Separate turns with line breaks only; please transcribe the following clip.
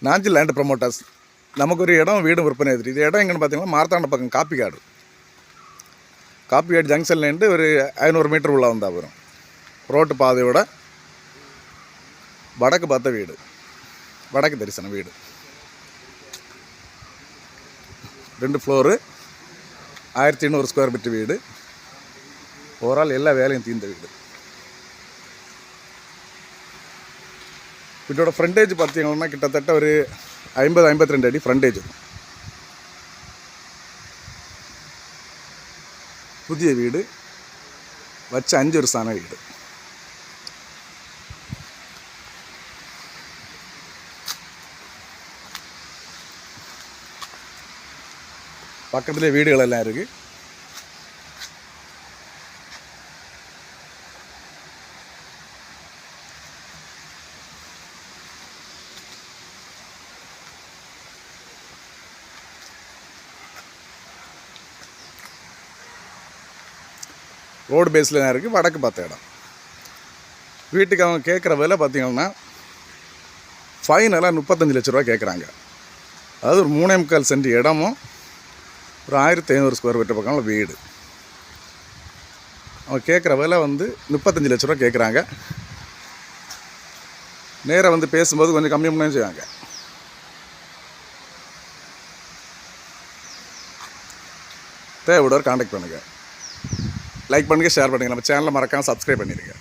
Nanjil land promoters. நமக்கு ஒரு இடம் வீடு விற்பனை ஆயிடுது. இது இடம் எங்கன்னு பார்த்தீங்கன்னா மார்த்தாண்ட பக்கம் காப்பிக்காடு ஜங்ஷன்லேருந்து ஒரு 500 மீட்டர் உள்ள வந்தால் வரும். ரோட்டு பாதையோட வடக்கு பார்த்த வீடு, வடக்கு தரிசன வீடு, 2 ஃப்ளோரு, 1200 ஸ்கொயர் ஃபீட் வீடு. ஓவரால் எல்லா வேலையும் தீர்ந்த வீடு. வீட்டோட ஃப்ரண்டேஜ் பார்த்தீங்கன்னா கிட்டத்தட்ட ஒரு 50-52 அடி ஃப்ரண்டேஜ் இருக்கும். புதிய வீடு, வச்ச 5 வருஷமான வீடு. பக்கத்துலேயே வீடுகள் எல்லாம் இருக்குது. ரோடு பேஸில் தான் இருக்குது, வடக்கு பார்த்த இடம். வீட்டுக்கு அவங்க கேட்குற விலை பார்த்திங்கன்னா ஃபைனலாக 35 லட்ச ரூபா கேட்குறாங்க. அதாவது ஒரு 3.25 சென்ட் இடமும் ஒரு 1500 ஸ்கொயர் ஃபீட் பக்கம் வீடு. அவங்க கேட்குற விலை 35 லட்ச ரூபா கேட்குறாங்க. நேராக பேசும்போது கொஞ்சம் கம்மி பண்ணி செய்வாங்க. தேவையோட கான்டாக்ட் பண்ணுங்கள். லைக் பண்ணுங்கள், ஷேர் பண்ணுங்கள். நம்ம சேனலை மறக்காமல் சப்ஸ்கிரைப் பண்ணிடுங்க.